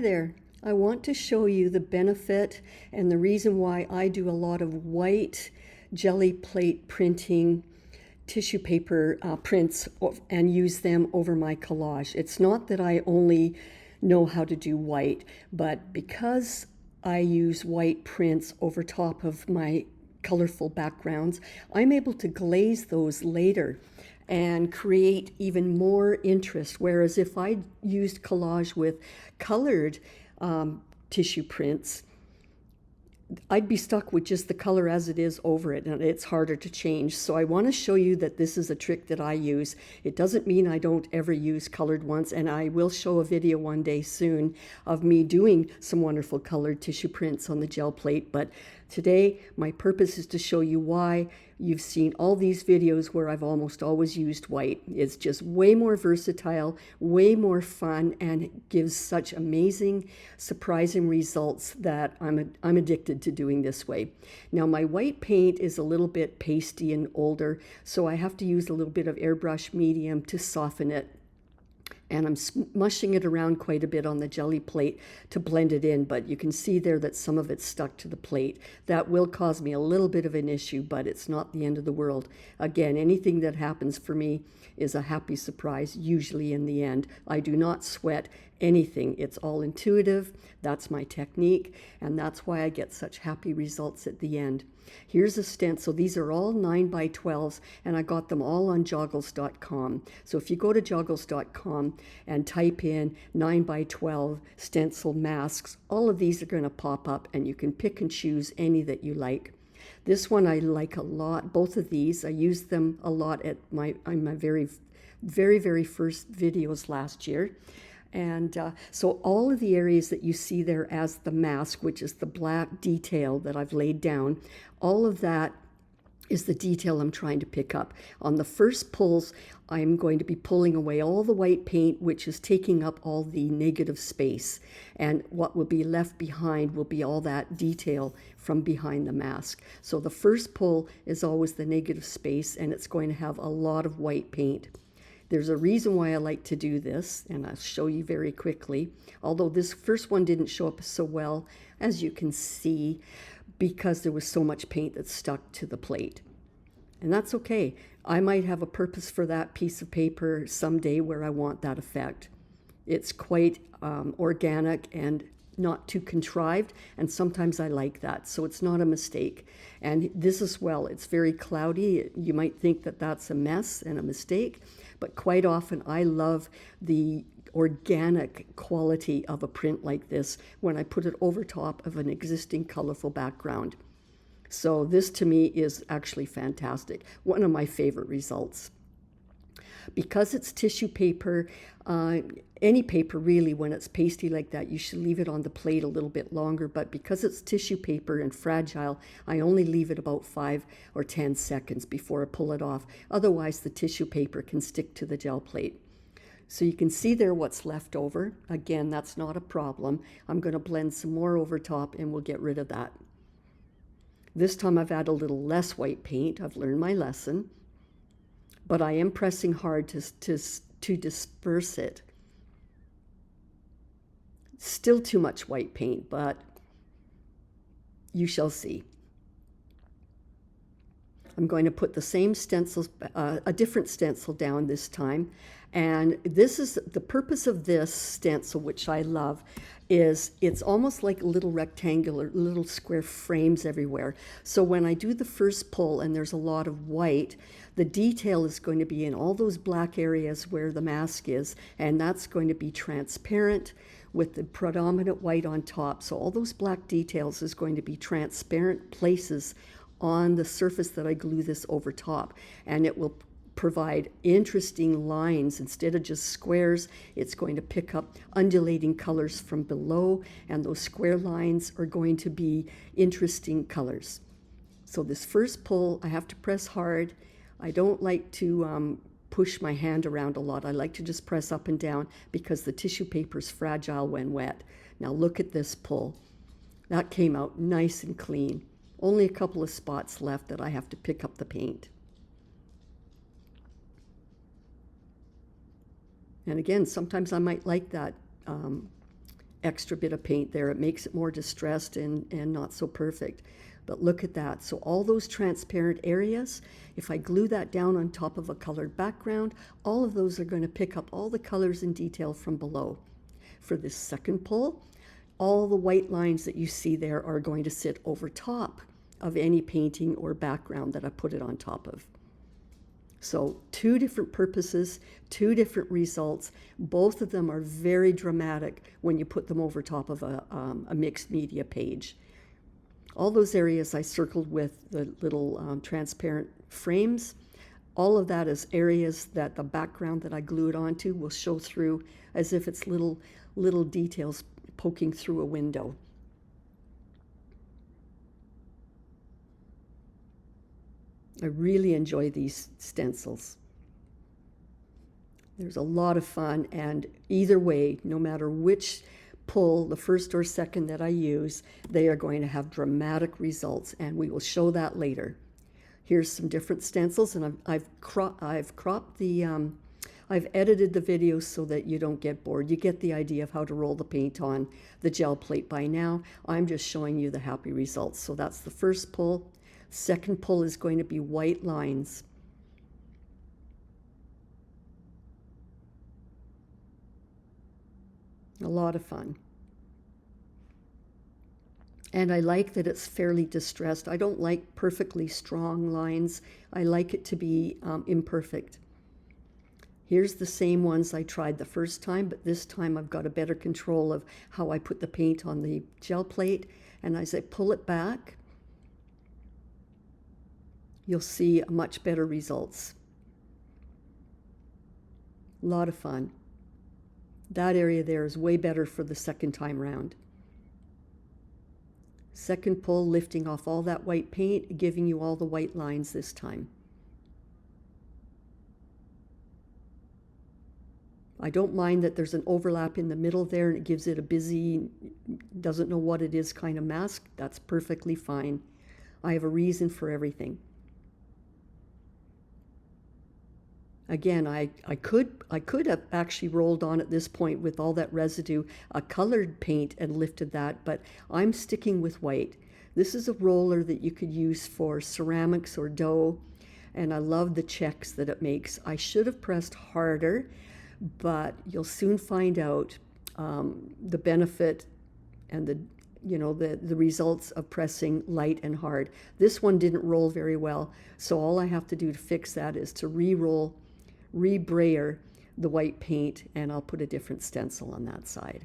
there. I want to show you the benefit and the reason why I do a lot of white jelly plate printing tissue paper prints and use them over my collage. It's not that I only know how to do white, but because I use white prints over top of my colorful backgrounds, I'm able to glaze those later and create even more interest. Whereas if I used collage with colored tissue prints, I'd be stuck with just the color as it is over it, and it's harder to change. So I want to show you that this is a trick that I use. It doesn't mean I don't ever use colored ones, and I will show a video one day soon of me doing some wonderful colored tissue prints on the gel plate. But today, my purpose is to show you why you've seen all these videos where I've almost always used white. It's just way more versatile, way more fun, and gives such amazing, surprising results that I'm addicted to doing this way. Now, my white paint is a little bit pasty and older, so I have to use a little bit of airbrush medium to soften it. And I'm smushing it around quite a bit on the jelly plate to blend it in, but you can see there that some of it's stuck to the plate. That will cause me a little bit of an issue, but it's not the end of the world. Again, anything that happens for me is a happy surprise, usually in the end. I do not sweat anything. It's all intuitive. That's my technique, and that's why I get such happy results at the end. Here's a stencil. These are all 9x12s, and I got them all on joggles.com. So if you go to joggles.com and type in 9x12 stencil masks, all of these are going to pop up, and you can pick and choose any that you like. This one I like a lot. Both of these, I used them a lot at my very first videos last year. And so all of the areas that you see there as the mask, which is the black detail that I've laid down, all of that is the detail I'm trying to pick up. On the first pulls, I'm going to be pulling away all the white paint, which is taking up all the negative space. And what will be left behind will be all that detail from behind the mask. So the first pull is always the negative space, and it's going to have a lot of white paint. There's a reason why I like to do this, and I'll show you very quickly. Although this first one didn't show up so well, as you can see, because there was so much paint that stuck to the plate. And that's okay. I might have a purpose for that piece of paper someday where I want that effect. It's quite organic and not too contrived, and sometimes I like that, so it's not a mistake. And this as well, it's very cloudy. You might think that that's a mess and a mistake, but quite often I love the organic quality of a print like this when I put it over top of an existing colorful background. So this to me is actually fantastic, one of my favorite results. Because it's tissue paper, any paper really, when it's pasty like that, you should leave it on the plate a little bit longer. But because it's tissue paper and fragile, I only leave it about 5 or 10 seconds before I pull it off. Otherwise, the tissue paper can stick to the gel plate. So you can see there what's left over. Again, that's not a problem. I'm going to blend some more over top and we'll get rid of that. This time I've added a little less white paint. I've learned my lesson. But I am pressing hard to disperse it. Still too much white paint, but you shall see. I'm going to put the same stencils, a different stencil down this time. And this is the purpose of this stencil, which I love, is it's almost like little rectangular, little square frames everywhere. So when I do the first pull and there's a lot of white, the detail is going to be in all those black areas where the mask is, and that's going to be transparent with the predominant white on top. So all those black details is going to be transparent places on the surface that I glue this over top, and it will provide interesting lines. Instead of just squares, it's going to pick up undulating colors from below, and those square lines are going to be interesting colors. So this first pull, I have to press hard. I don't like to push my hand around a lot. I like to just press up and down because the tissue paper is fragile when wet. Now look at this pull. That came out nice and clean. Only a couple of spots left that I have to pick up the paint. And again, sometimes I might like that extra bit of paint there. It makes it more distressed and not so perfect. But look at that. So all those transparent areas, if I glue that down on top of a colored background, all of those are going to pick up all the colors and detail from below. For this second pull, all the white lines that you see there are going to sit over top of any painting or background that I put it on top of. So two different purposes, two different results. Both of them are very dramatic when you put them over top of a mixed media page. All those areas I circled with the little transparent frames, all of that is areas that the background that I glued onto will show through as if it's little details poking through a window. I really enjoy these stencils. There's a lot of fun, and either way, no matter which pull, the first or second that I use, they are going to have dramatic results, and we will show that later. Here's some different stencils, and I've cropped the, I've edited the video so that you don't get bored. You get the idea of how to roll the paint on the gel plate by now. I'm just showing you the happy results. So that's the first pull. Second pull is going to be white lines. A lot of fun. And I like that it's fairly distressed. I don't like perfectly strong lines. I like it to be imperfect. Here's the same ones I tried the first time, but this time I've got a better control of how I put the paint on the gel plate. And as I pull it back, you'll see much better results. A lot of fun. That area there is way better for the second time round. Second pull, lifting off all that white paint, giving you all the white lines this time. I don't mind that there's an overlap in the middle there and it gives it a busy, doesn't know what it is kind of mask. That's perfectly fine. I have a reason for everything. Again, I could have actually rolled on at this point with all that residue, a colored paint, and lifted that, but I'm sticking with white. This is a roller that you could use for ceramics or dough, and I love the checks that it makes. I should have pressed harder, but you'll soon find out the benefit and the results of pressing light and hard. This one didn't roll very well, so all I have to do to fix that is to rebrayer the white paint, and I'll put a different stencil on that side.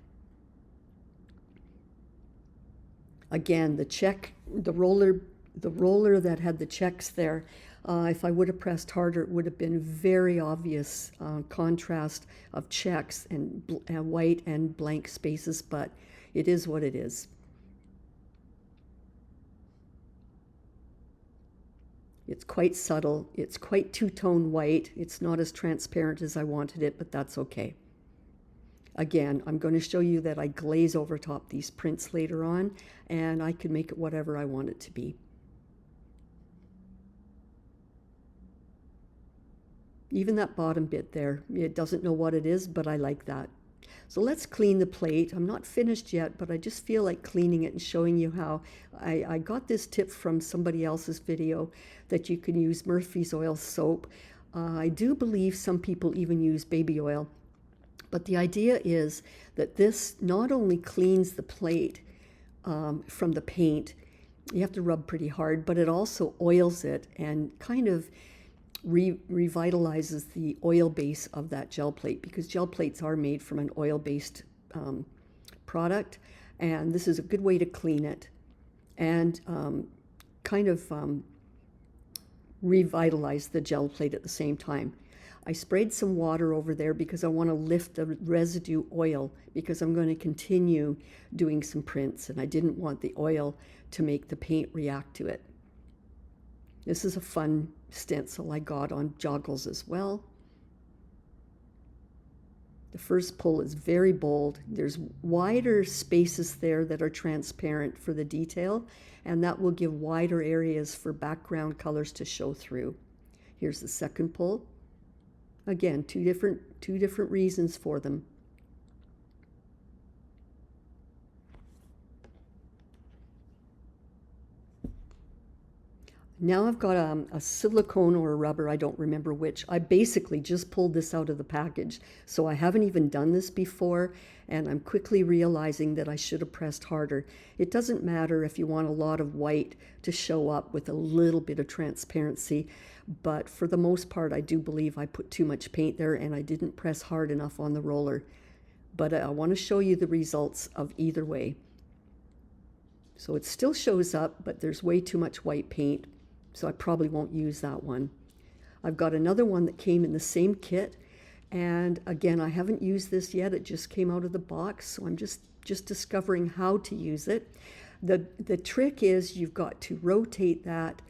Again, the roller that had the checks there, if I would have pressed harder, it would have been very obvious contrast of checks and white and blank spaces, but it is what it is. It's quite subtle. It's quite two-tone white. It's not as transparent as I wanted it, but that's okay. Again, I'm going to show you that I glaze over top these prints later on, and I can make it whatever I want it to be. Even that bottom bit there, it doesn't know what it is, but I like that. So let's clean the plate. I'm not finished yet, but I just feel like cleaning it and showing you how. I got this tip from somebody else's video that you can use Murphy's oil soap. I do believe some people even use baby oil. But the idea is that this not only cleans the plate from the paint, you have to rub pretty hard, but it also oils it and kind of revitalizes the oil base of that gel plate, because gel plates are made from an oil-based product, and this is a good way to clean it and kind of revitalize the gel plate at the same time. I sprayed some water over there because I want to lift the residue oil, because I'm going to continue doing some prints, and I didn't want the oil to make the paint react to it. This is a fun stencil I got on joggles as well. The first pull is very bold. There's wider spaces there that are transparent for the detail, and that will give wider areas for background colors to show through. Here's the second pull. Again, two different reasons for them. Now I've got a silicone or a rubber, I don't remember which. I basically just pulled this out of the package, so I haven't even done this before, and I'm quickly realizing that I should have pressed harder. It doesn't matter if you want a lot of white to show up with a little bit of transparency, but for the most part, I do believe I put too much paint there and I didn't press hard enough on the roller. But I want to show you the results of either way. So it still shows up, but there's way too much white paint, so I probably won't use that one. I've got another one that came in the same kit, and again, I haven't used this yet. It just came out of the box, so I'm just discovering how to use it. The trick is you've got to rotate that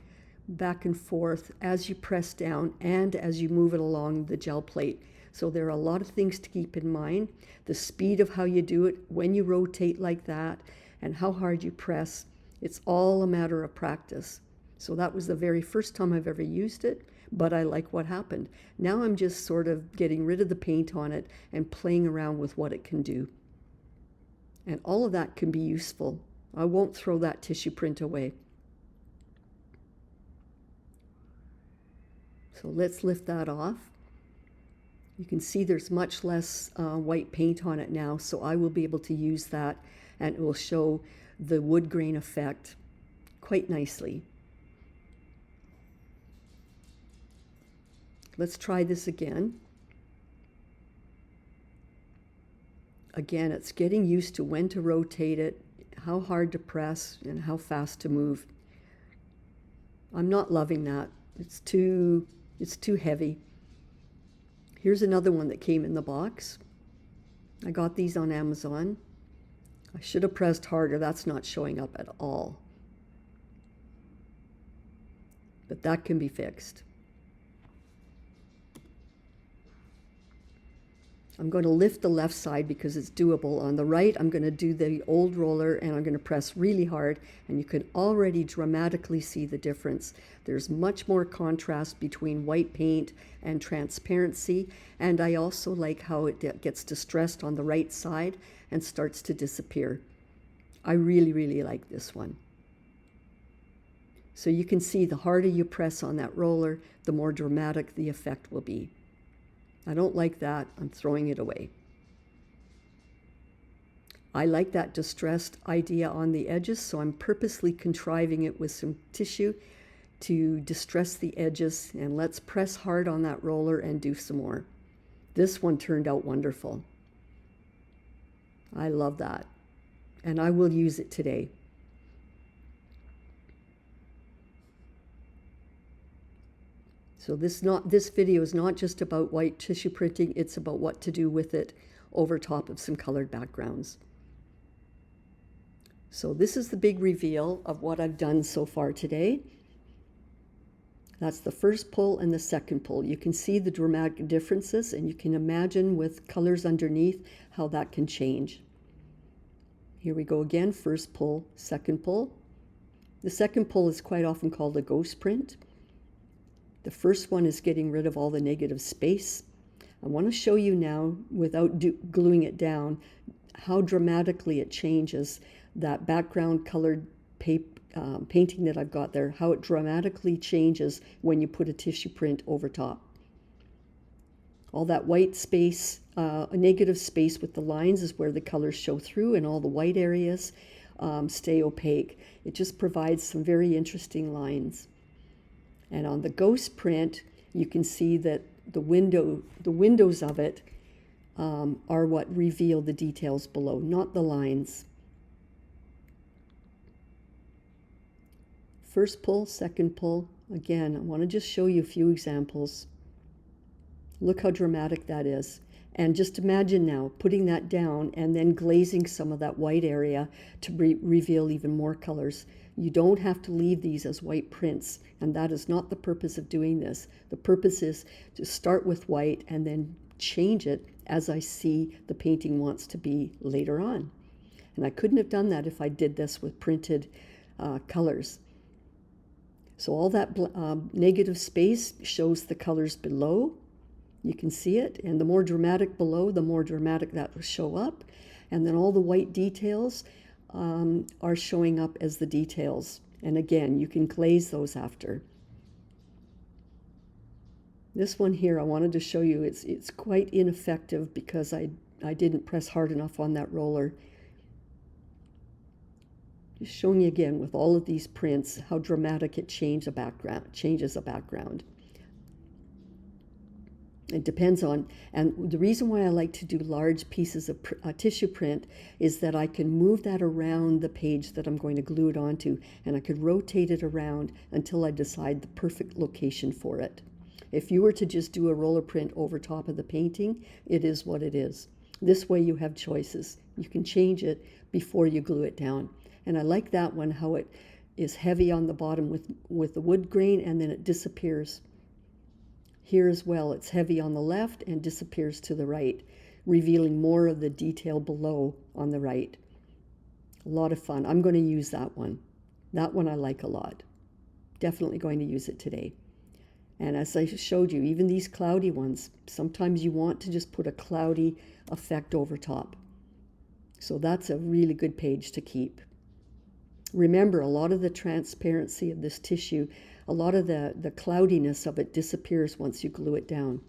back and forth as you press down and as you move it along the gel plate. So there are a lot of things to keep in mind. The speed of how you do it, when you rotate like that, and how hard you press. It's all a matter of practice. So that was the very first time I've ever used it, but I like what happened. Now I'm just sort of getting rid of the paint on it and playing around with what it can do. And all of that can be useful. I won't throw that tissue print away. So let's lift that off. You can see there's much less white paint on it now, so I will be able to use that, and it will show the wood grain effect quite nicely. Let's try this again. Again, it's getting used to when to rotate it, how hard to press, and how fast to move. I'm not loving that. It's too heavy. Here's another one that came in the box. I got these on Amazon. I should have pressed harder. That's not showing up at all. But that can be fixed. I'm going to lift the left side because it's doable. On the right, I'm going to do the old roller and I'm going to press really hard, and you can already dramatically see the difference. There's much more contrast between white paint and transparency, and I also like how it gets distressed on the right side and starts to disappear. I really, really like this one. So you can see the harder you press on that roller, the more dramatic the effect will be. I don't like that. I'm throwing it away. I like that distressed idea on the edges, so I'm purposely contriving it with some tissue to distress the edges, and let's press hard on that roller and do some more. This one turned out wonderful. I love that, and I will use it today. So this video is not just about white tissue printing, it's about what to do with it over top of some colored backgrounds. So this is the big reveal of what I've done so far today. That's the first pull and the second pull. You can see the dramatic differences, and you can imagine with colors underneath how that can change. Here we go again, first pull, second pull. The second pull is quite often called a ghost print. The first one is getting rid of all the negative space. I want to show you now, without gluing it down, how dramatically it changes that background colored painting that I've got there, how it dramatically changes when you put a tissue print over top. All that white space, a negative space with the lines is where the colors show through, and all the white areas stay opaque. It just provides some very interesting lines. And on the ghost print, you can see that the windows of it are what reveal the details below, not the lines. First pull, second pull. Again, I want to just show you a few examples. Look how dramatic that is. And just imagine now putting that down and then glazing some of that white area to reveal even more colors. You don't have to leave these as white prints, and that is not the purpose of doing this. The purpose is to start with white and then change it as I see the painting wants to be later on. And I couldn't have done that if I did this with printed colors. So all that negative space shows the colors below. You can see it, and the more dramatic below, the more dramatic that will show up. And then all the white details are showing up as the details. And again, you can glaze those after. This one here, I wanted to show you, it's quite ineffective because I didn't press hard enough on that roller. Just showing you again with all of these prints how dramatic it changes a background. It depends on, and the reason why I like to do large pieces of tissue print is that I can move that around the page that I'm going to glue it onto, and I could rotate it around until I decide the perfect location for it. If you were to just do a roller print over top of the painting, it is what it is. This way you have choices. You can change it before you glue it down. And I like that one, how it is heavy on the bottom with the wood grain, and then it disappears. Here as well, it's heavy on the left and disappears to the right, revealing more of the detail below on the right. A lot of fun. I'm going to use that one. That one I like a lot. Definitely going to use it today. And as I showed you, even these cloudy ones, sometimes you want to just put a cloudy effect over top. So that's a really good page to keep. Remember, a lot of the transparency of this tissue, a lot of the cloudiness of it disappears once you glue it down.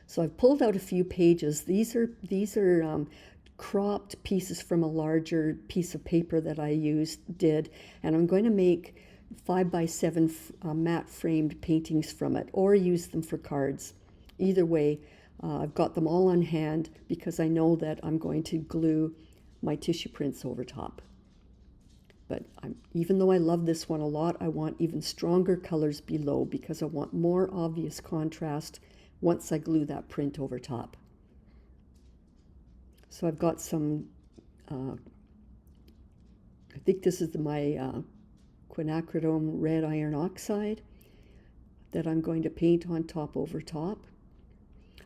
So I've pulled out a few pages. These are cropped pieces from a larger piece of paper that I did, and I'm going to make 5x7 matte framed paintings from it, or use them for cards. Either way, I've got them all on hand because I know that I'm going to glue my tissue prints over top. But even though I love this one a lot, I want even stronger colors below because I want more obvious contrast once I glue that print over top. So I've got some, I think this is my quinacridone red iron oxide that I'm going to paint on top over top.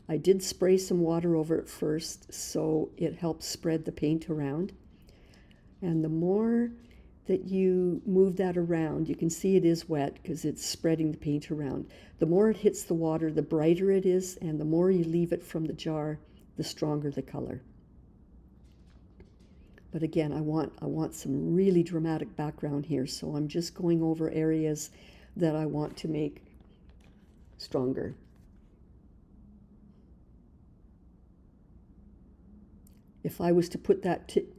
I did spray some water over it first, so it helps spread the paint around. And the more that you move that around, you can see it is wet because it's spreading the paint around. The more it hits the water, the brighter it is, and the more you leave it from the jar, the stronger the color. But again, I want some really dramatic background here, so I'm just going over areas that I want to make stronger. If I was to put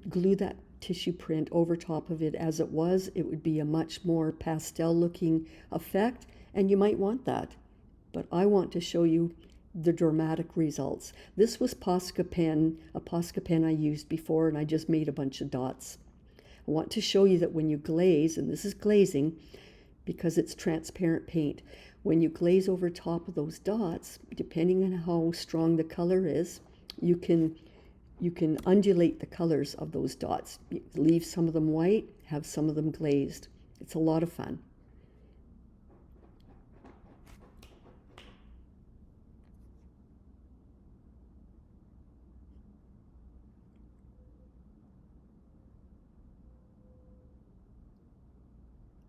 glue that tissue print over top of it as it was, it would be a much more pastel looking effect, and you might want that. But I want to show you the dramatic results. This was Posca pen, a Posca pen I used before, and I just made a bunch of dots. I want to show you that when you glaze, and this is glazing because it's transparent paint, when you glaze over top of those dots, depending on how strong the color is, you can undulate the colors of those dots. Leave some of them white, have some of them glazed. It's a lot of fun.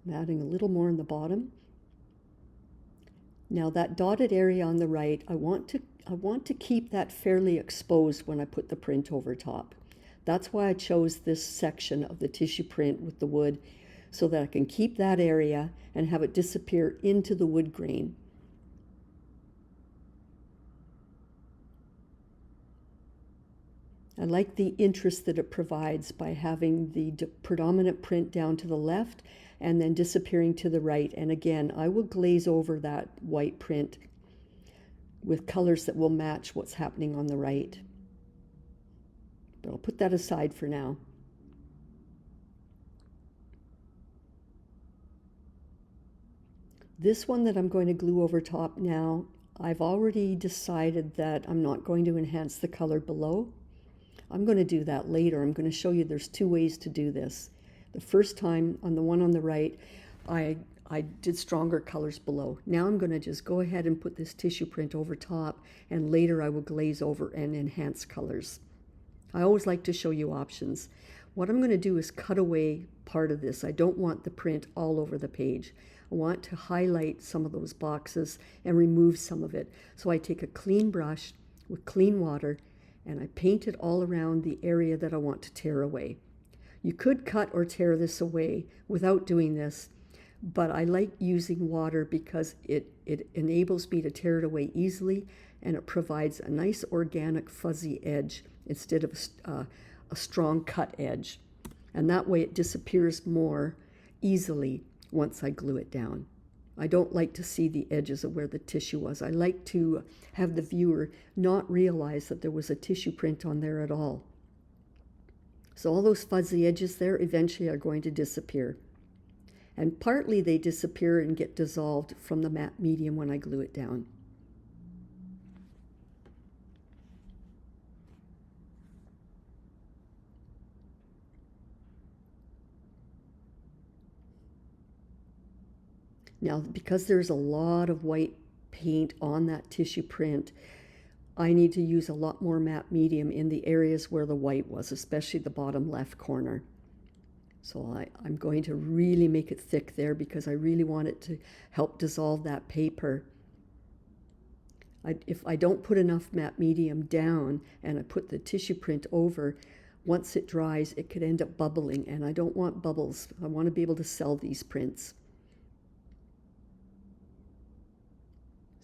I'm adding a little more in the bottom. Now that dotted area on the right, I want to keep that fairly exposed when I put the print over top. That's why I chose this section of the tissue print with the wood, so that I can keep that area and have it disappear into the wood grain. I like the interest that it provides by having the predominant print down to the left and then disappearing to the right. And again, I will glaze over that white print with colors that will match what's happening on the right. But I'll put that aside for now. This one that I'm going to glue over top now, I've already decided that I'm not going to enhance the color below. I'm going to do that later. I'm going to show you there's two ways to do this. The first time, on the one on the right, I did stronger colors below. Now I'm going to just go ahead and put this tissue print over top, and later I will glaze over and enhance colors. I always like to show you options. What I'm going to do is cut away part of this. I don't want the print all over the page. I want to highlight some of those boxes and remove some of it. So I take a clean brush with clean water and I paint it all around the area that I want to tear away. You could cut or tear this away without doing this, but I like using water because it enables me to tear it away easily, and it provides a nice organic fuzzy edge instead of a strong cut edge. And that way it disappears more easily once I glue it down. I don't like to see the edges of where the tissue was. I like to have the viewer not realize that there was a tissue print on there at all. So all those fuzzy edges there eventually are going to disappear. And partly they disappear and get dissolved from the matte medium when I glue it down. Now, because there's a lot of white paint on that tissue print, I need to use a lot more matte medium in the areas where the white was, especially the bottom left corner. So I'm going to really make it thick there because I really want it to help dissolve that paper. If I don't put enough matte medium down and I put the tissue print over, once it dries, it could end up bubbling, and I don't want bubbles. I want to be able to sell these prints.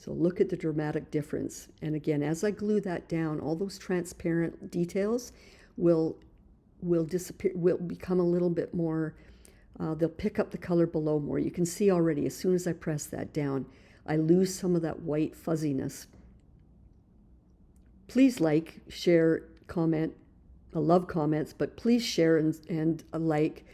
So look at the dramatic difference. And again, as I glue that down, all those transparent details will disappear, will become a little bit more, they'll pick up the color below more. You can see already, as soon as I press that down, I lose some of that white fuzziness. Please like, share, comment. I love comments, but please share and like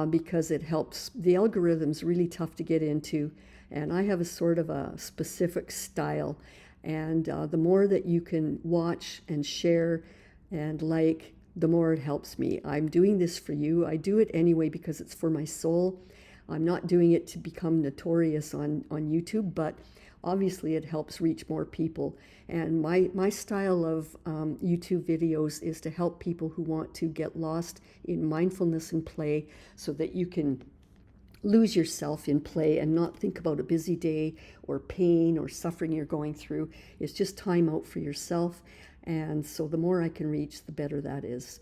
because it helps. The algorithm's really tough to get into, and I have a sort of a specific style, and the more that you can watch and share and like, the more it helps me. I'm doing this for you. I do it anyway because it's for my soul. I'm not doing it to become notorious on YouTube, but obviously it helps reach more people. And my style of YouTube videos is to help people who want to get lost in mindfulness and play so that you can lose yourself in play and not think about a busy day or pain or suffering you're going through. It's just time out for yourself. And so the more I can reach, the better that is.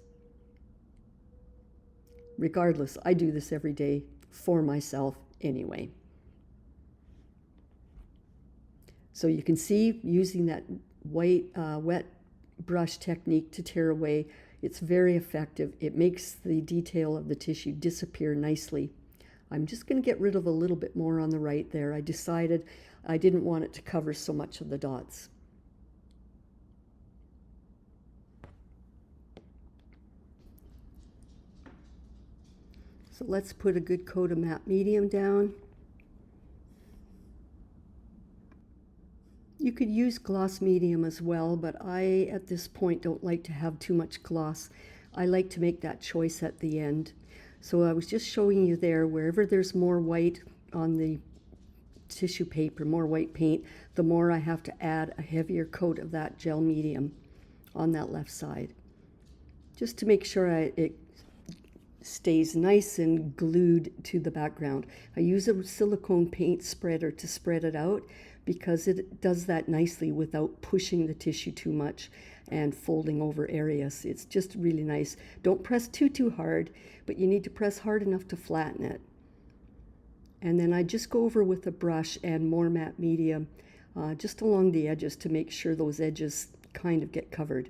Regardless, I do this every day for myself anyway. So you can see, using that white wet brush technique to tear away, it's very effective. It makes the detail of the tissue disappear nicely. I'm just going to get rid of a little bit more on the right there. I decided I didn't want it to cover so much of the dots. So let's put a good coat of matte medium down. You could use gloss medium as well, but I, at this point, don't like to have too much gloss. I like to make that choice at the end. So I was just showing you there, wherever there's more white on the tissue paper, more white paint, the more I have to add a heavier coat of that gel medium on that left side, just to make sure it stays nice and glued to the background. I use a silicone paint spreader to spread it out because it does that nicely without pushing the tissue too much and folding over areas. It's just really nice. Don't press too hard, but you need to press hard enough to flatten it. And then I just go over with a brush and more matte medium just along the edges to make sure those edges kind of get covered.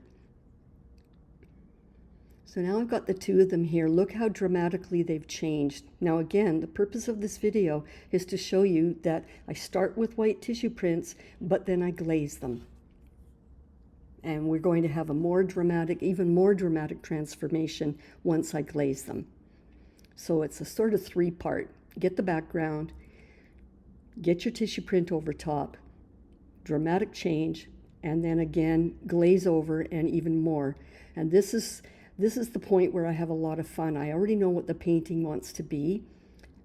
So now I've got the two of them here. Look how dramatically they've changed. Now again, the purpose of this video is to show you that I start with white tissue prints, but then I glaze them. And we're going to have a more dramatic, even more dramatic transformation once I glaze them. So it's a sort of three-part. Get the background, get your tissue print over top, dramatic change, and then again, glaze over and even more. And this is the point where I have a lot of fun. I already know what the painting wants to be,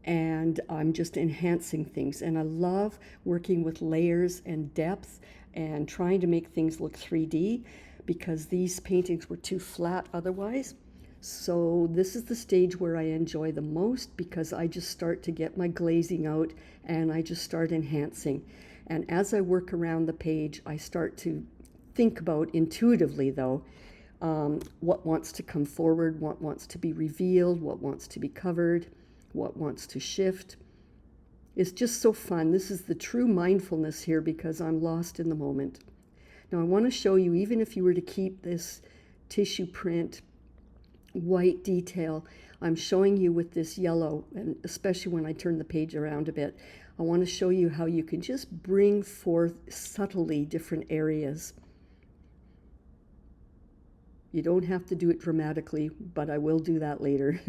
and I'm just enhancing things. And I love working with layers and depth and trying to make things look 3D because these paintings were too flat otherwise. So this is the stage where I enjoy the most because I just start to get my glazing out and I just start enhancing. And as I work around the page, I start to think about, intuitively though, what wants to come forward, what wants to be revealed, what wants to be covered, what wants to shift. It's just so fun. This is the true mindfulness here because I'm lost in the moment. Now I want to show you, even if you were to keep this tissue print white detail, I'm showing you with this yellow, and especially when I turn the page around a bit, I want to show you how you can just bring forth subtly different areas. You don't have to do it dramatically, but I will do that later.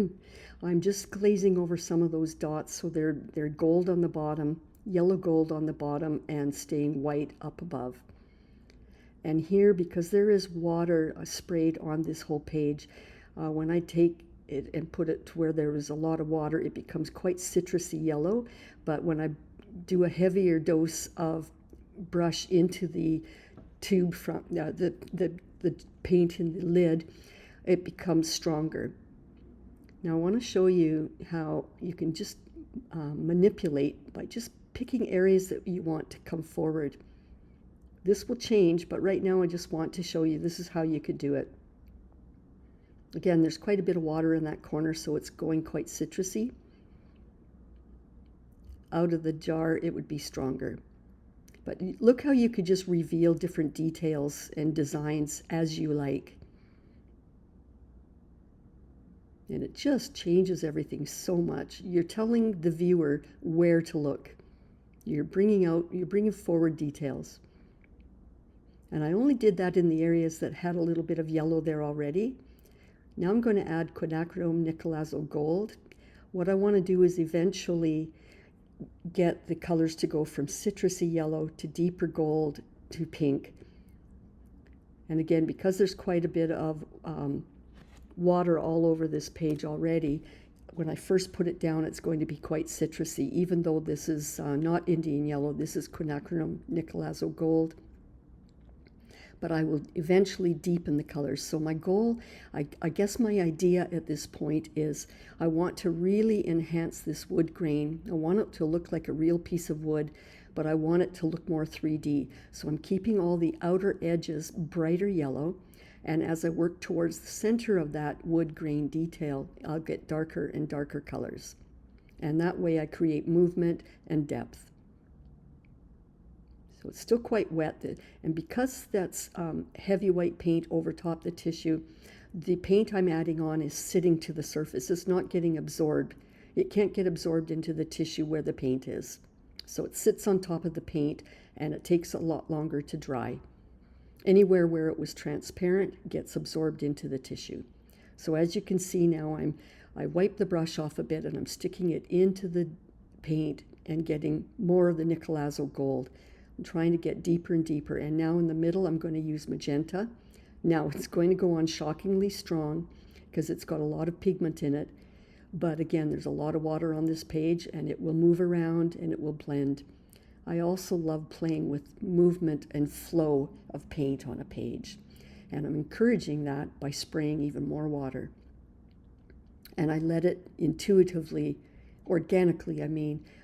I'm just glazing over some of those dots so they're gold on the bottom, yellow gold on the bottom, and staying white up above. And here, because there is water sprayed on this whole page, when I take it and put it to where there is a lot of water, it becomes quite citrusy yellow. But when I do a heavier dose of brush into the tube from the paint in the lid, it becomes stronger. Now I want to show you how you can just manipulate by just picking areas that you want to come forward. This will change, but right now I just want to show you this is how you could do it. Again, there's quite a bit of water in that corner, so it's going quite citrusy. Out of the jar, it would be stronger. But look how you could just reveal different details and designs as you like. And it just changes everything so much. You're telling the viewer where to look. You're bringing forward details. And I only did that in the areas that had a little bit of yellow there already. Now I'm going to add quinacridone nickelazzo gold. What I want to do is eventually get the colors to go from citrusy yellow to deeper gold to pink. And again, because there's quite a bit of water all over this page already, when I first put it down, it's going to be quite citrusy, even though this is not Indian yellow, this is quinacridone nickelazzo gold. But I will eventually deepen the colors. So my goal, I guess my idea at this point is I want to really enhance this wood grain. I want it to look like a real piece of wood, but I want it to look more 3D. So I'm keeping all the outer edges brighter yellow, and as I work towards the center of that wood grain detail, I'll get darker and darker colors. And that way I create movement and depth. So it's still quite wet, and because that's heavy white paint over top the tissue, the paint I'm adding on is sitting to the surface. It's not getting absorbed. It can't get absorbed into the tissue where the paint is. So it sits on top of the paint, and it takes a lot longer to dry. Anywhere where it was transparent gets absorbed into the tissue. So as you can see now, I wipe the brush off a bit, and I'm sticking it into the paint and getting more of the nickelazzo gold. I'm trying to get deeper and deeper, and now in the middle I'm going to use magenta. Now it's going to go on shockingly strong because it's got a lot of pigment in it, but again there's a lot of water on this page and it will move around and it will blend. I also love playing with movement and flow of paint on a page, and I'm encouraging that by spraying even more water. And I let it intuitively, organically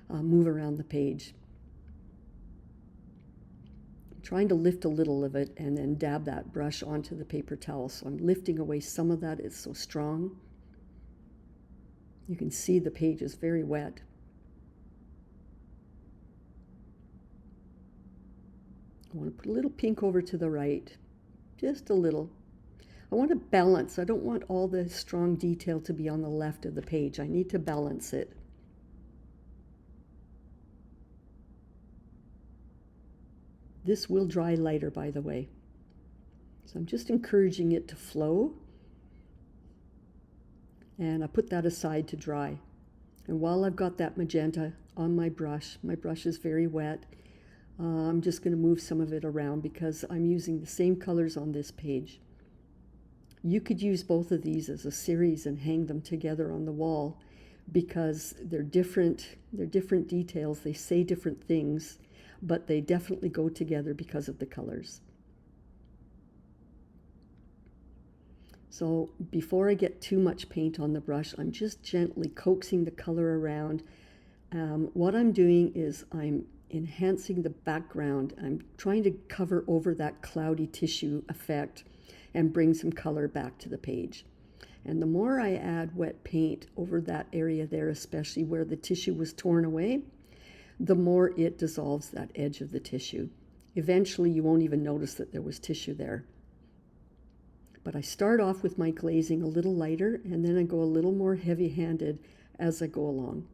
move around the page. Trying to lift a little of it and then dab that brush onto the paper towel. So I'm lifting away some of that, it's so strong. You can see the page is very wet. I want to put a little pink over to the right, just a little. I want to balance. I don't want all the strong detail to be on the left of the page. I need to balance it. This will dry lighter, by the way. So I'm just encouraging it to flow. And I put that aside to dry. And while I've got that magenta on my brush is very wet, I'm just going to move some of it around because I'm using the same colors on this page. You could use both of these as a series and hang them together on the wall because they're different details, they say different things, but they definitely go together because of the colors. So before I get too much paint on the brush, I'm just gently coaxing the color around. What I'm doing is I'm enhancing the background. I'm trying to cover over that cloudy tissue effect, and bring some color back to the page. And the more I add wet paint over that area there, especially where the tissue was torn away, the more it dissolves that edge of the tissue. Eventually, you won't even notice that there was tissue there. But I start off with my glazing a little lighter, and then I go a little more heavy-handed as I go along.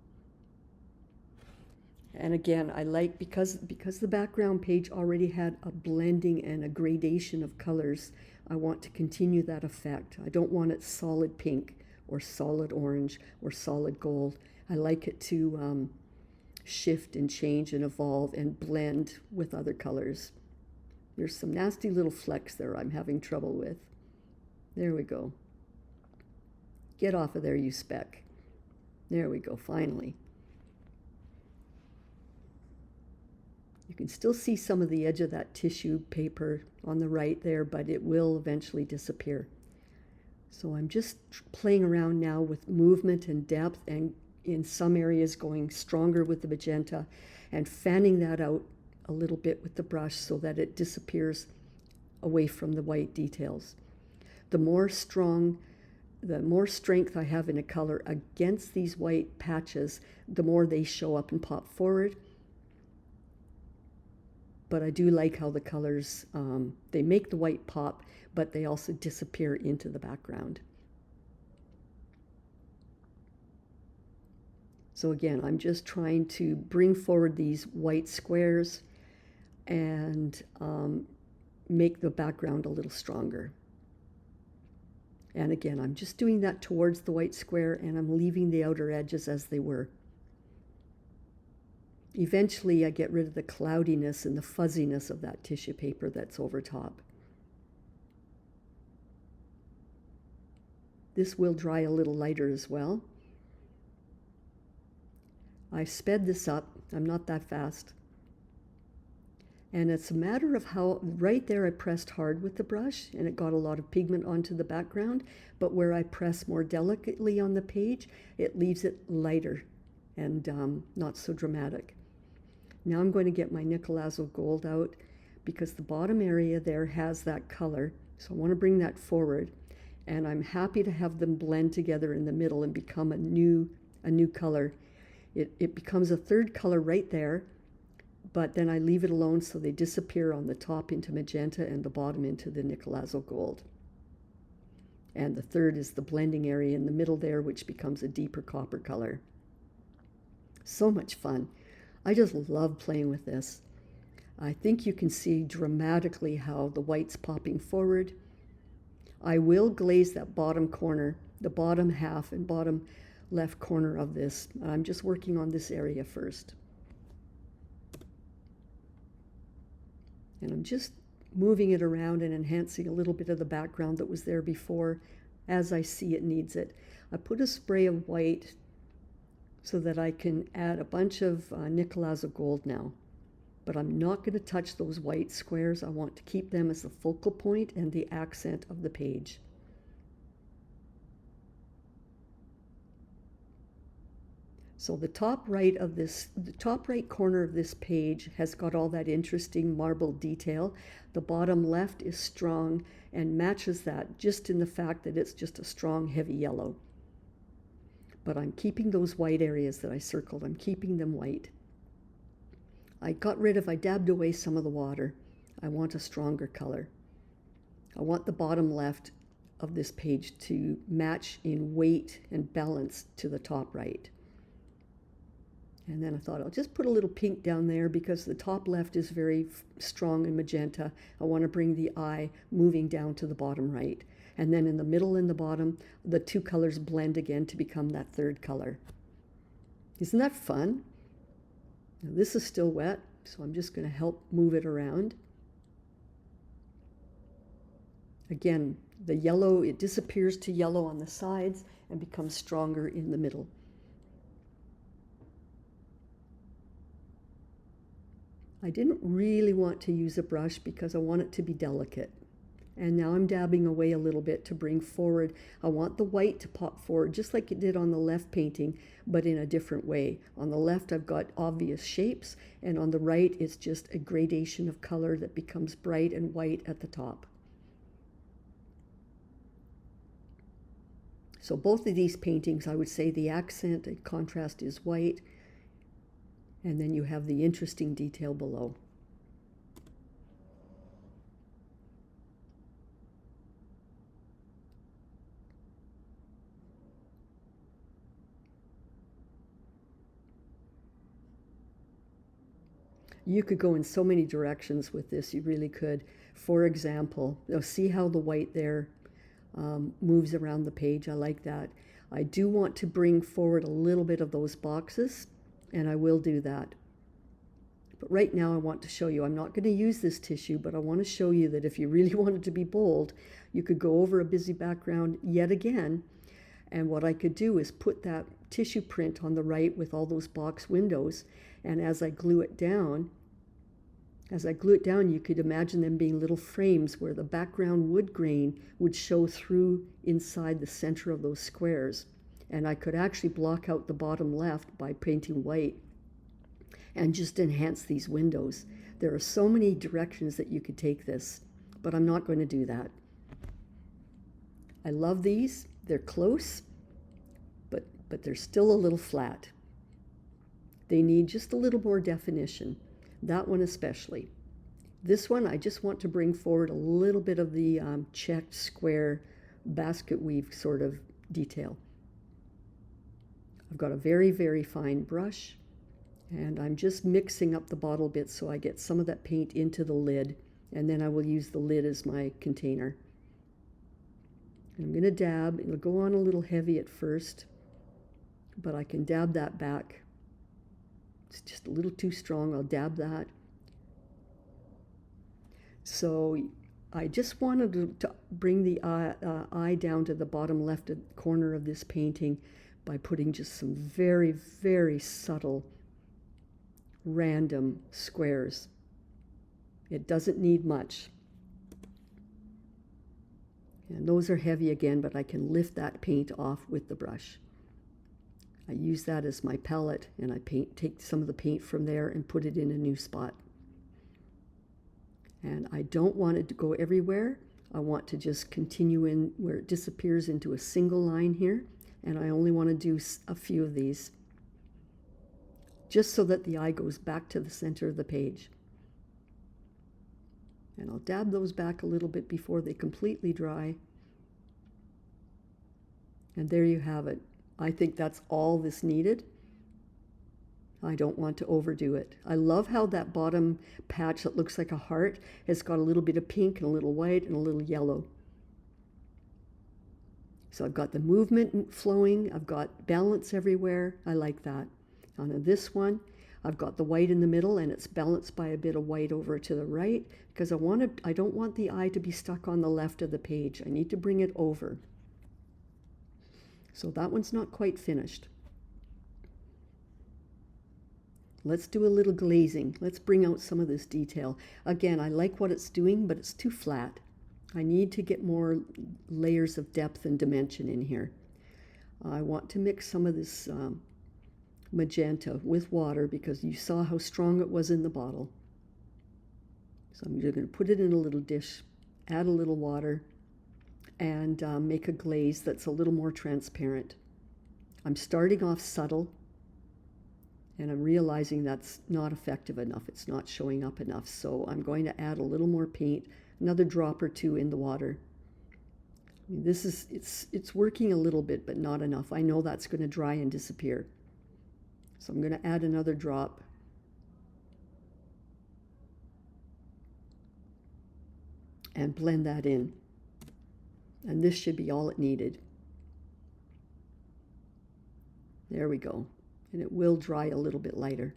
And again, I like, because the background page already had a blending and a gradation of colors, I want to continue that effect. I don't want it solid pink or solid orange or solid gold. I like it to shift and change and evolve and blend with other colors. There's some nasty little flecks there I'm having trouble with. There we go. Get off of there, you speck. There we go, finally. You can still see some of the edge of that tissue paper on the right there, but it will eventually disappear. So I'm just playing around now with movement and depth, and in some areas going stronger with the magenta and fanning that out a little bit with the brush so that it disappears away from the white details. The more strength I have in a color against these white patches, the more they show up and pop forward. But I do like how the colors, they make the white pop, but they also disappear into the background. So again, I'm just trying to bring forward these white squares and make the background a little stronger. And again, I'm just doing that towards the white square, and I'm leaving the outer edges as they were. Eventually, I get rid of the cloudiness and the fuzziness of that tissue paper that's over top. This will dry a little lighter as well. I sped this up. I'm not that fast. And it's a matter of how, right there I pressed hard with the brush and it got a lot of pigment onto the background, but where I press more delicately on the page, it leaves it lighter and not so dramatic. Now I'm going to get my Nicolazo gold out because the bottom area there has that color, so I want to bring that forward, and I'm happy to have them blend together in the middle and become a new color. It becomes a third color right there, but then I leave it alone so they disappear on the top into magenta and the bottom into the Nicolazo gold. And the third is the blending area in the middle there, which becomes a deeper copper color. So much fun. I just love playing with this. I think you can see dramatically how the white's popping forward. I will glaze that bottom corner, the bottom half and bottom left corner of this. I'm just working on this area first. And I'm just moving it around and enhancing a little bit of the background that was there before as I see it needs it. I put a spray of white so that I can add a bunch of Nicolazo gold now. But I'm not going to touch those white squares. I want to keep them as the focal point and the accent of the page. So the top right corner of this page has got all that interesting marble detail. The bottom left is strong and matches that just in the fact that it's just a strong, heavy yellow. But I'm keeping those white areas that I circled. I'm keeping them white. I dabbed away some of the water. I want a stronger color. I want the bottom left of this page to match in weight and balance to the top right. And then I thought I'll just put a little pink down there because the top left is very strong and magenta. I want to bring the eye moving down to the bottom right. And then in the middle and the bottom, the two colors blend again to become that third color. Isn't that fun? Now this is still wet, so I'm just going to help move it around. Again, the yellow, it disappears to yellow on the sides and becomes stronger in the middle. I didn't really want to use a brush because I want it to be delicate. And now I'm dabbing away a little bit to bring forward. I want the white to pop forward just like it did on the left painting, but in a different way. On the left I've got obvious shapes, and on the right it's just a gradation of color that becomes bright and white at the top. So both of these paintings, I would say the accent and contrast is white, and then you have the interesting detail below. You could go in so many directions with this, you really could. For example, see how the white there moves around the page. I like that. I do want to bring forward a little bit of those boxes, and I will do that. But right now I want to show you, I'm not going to use this tissue, but I want to show you that if you really wanted to be bold, you could go over a busy background yet again. And what I could do is put that tissue print on the right with all those box windows. And as I glue it down, you could imagine them being little frames where the background wood grain would show through inside the center of those squares. And I could actually block out the bottom left by painting white and just enhance these windows. There are so many directions that you could take this, but I'm not going to do that. I love these. They're close, but they're still a little flat. They need just a little more definition. That one especially. This one, I just want to bring forward a little bit of the checked square basket weave sort of detail. I've got a very, very fine brush, and I'm just mixing up the bottle bits so I get some of that paint into the lid, and then I will use the lid as my container. I'm going to dab. It'll go on a little heavy at first, but I can dab that back. It's just a little too strong. I'll dab that. So I just wanted to bring the eye down to the bottom left corner of this painting by putting just some very, very subtle random squares. It doesn't need much. And those are heavy again, but I can lift that paint off with the brush. I use that as my palette, and I take some of the paint from there and put it in a new spot. And I don't want it to go everywhere. I want to just continue in where it disappears into a single line here, and I only want to do a few of these, just so that the eye goes back to the center of the page. And I'll dab those back a little bit before they completely dry. And there you have it. I think that's all this needed. I don't want to overdo it. I love how that bottom patch that looks like a heart has got a little bit of pink and a little white and a little yellow. So I've got the movement flowing. I've got balance everywhere. I like that. On this one, I've got the white in the middle, and it's balanced by a bit of white over to the right, because I don't want the eye to be stuck on the left of the page. I need to bring it over. So that one's not quite finished. Let's do a little glazing. Let's bring out some of this detail. Again, I like what it's doing, but it's too flat. I need to get more layers of depth and dimension in here. I want to mix some of this magenta with water, because you saw how strong it was in the bottle. So I'm just going to put it in a little dish, add a little water, and make a glaze that's a little more transparent. I'm starting off subtle, and I'm realizing that's not effective enough. It's not showing up enough. So I'm going to add a little more paint, another drop or two in the water. I mean, it's working a little bit, but not enough. I know that's going to dry and disappear. So I'm going to add another drop. And blend that in. And this should be all it needed. There we go. And it will dry a little bit lighter.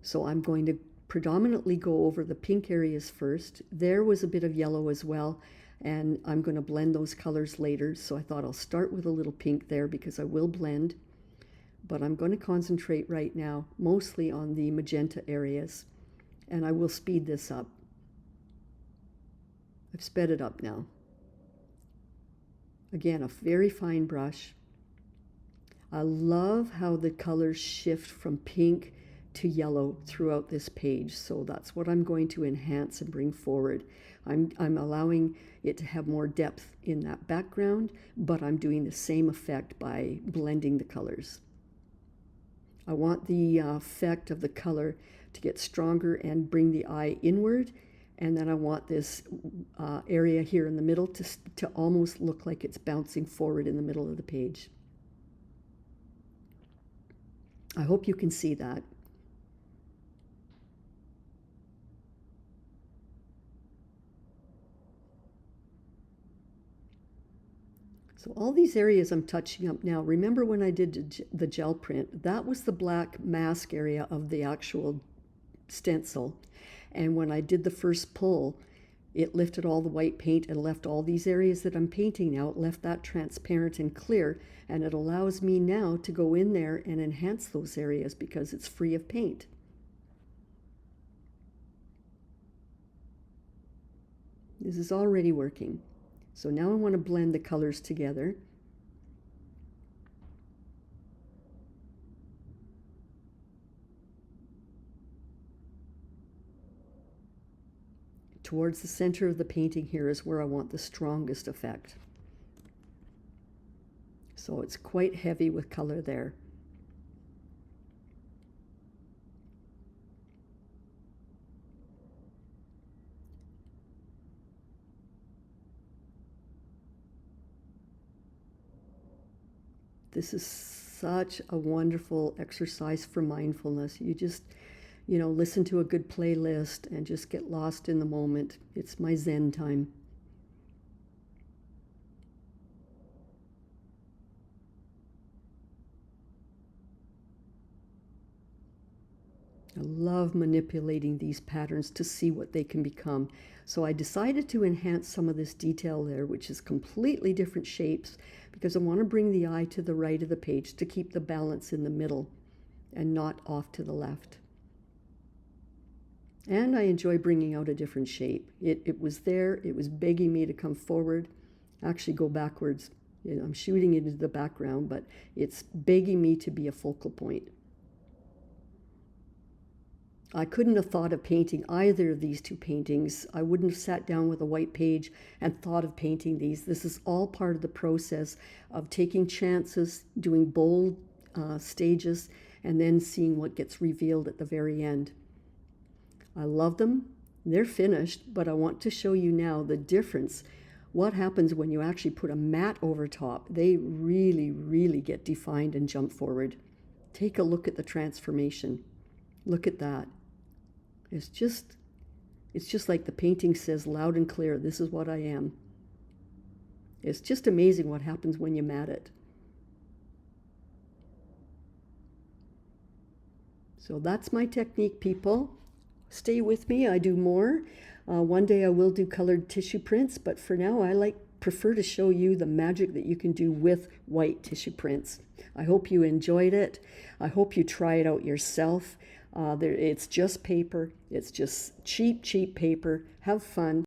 So I'm going to predominantly go over the pink areas first. There was a bit of yellow as well, and I'm going to blend those colors later. So I thought I'll start with a little pink there, because I will blend. But I'm going to concentrate right now mostly on the magenta areas, and I will speed this up. I've sped it up now. Again, a very fine brush. I love how the colors shift from pink to yellow throughout this page. So that's what I'm going to enhance and bring forward. I'm allowing it to have more depth in that background, but I'm doing the same effect by blending the colors. I want the effect of the color to get stronger and bring the eye inward, and then I want this area here in the middle to almost look like it's bouncing forward in the middle of the page. I hope you can see that. So all these areas I'm touching up now, remember when I did the gel print, that was the black mask area of the actual stencil. And when I did the first pull, it lifted all the white paint and left all these areas that I'm painting now. It left that transparent and clear, and it allows me now to go in there and enhance those areas because it's free of paint. This is already working. So now I want to blend the colors together. Towards the center of the painting here is where I want the strongest effect. So it's quite heavy with color there. This is such a wonderful exercise for mindfulness. You just, listen to a good playlist and just get lost in the moment. It's my Zen time. I love manipulating these patterns to see what they can become. So I decided to enhance some of this detail there, which is completely different shapes, because I want to bring the eye to the right of the page to keep the balance in the middle and not off to the left. And I enjoy bringing out a different shape. It was there, it was begging me to come forward, actually go backwards. I'm shooting it into the background, but it's begging me to be a focal point. I couldn't have thought of painting either of these two paintings. I wouldn't have sat down with a white page and thought of painting these. This is all part of the process of taking chances, doing bold stages, and then seeing what gets revealed at the very end. I love them. They're finished, but I want to show you now the difference. What happens when you actually put a matte over top? They really, really get defined and jump forward. Take a look at the transformation. Look at that. It's just like the painting says loud and clear, this is what I am. It's just amazing what happens when you matte it. So that's my technique, people. Stay with me, I do more. One day I will do colored tissue prints, but for now I prefer to show you the magic that you can do with white tissue prints. I hope you enjoyed it. I hope you try it out yourself. It's just paper. It's just cheap paper. Have fun.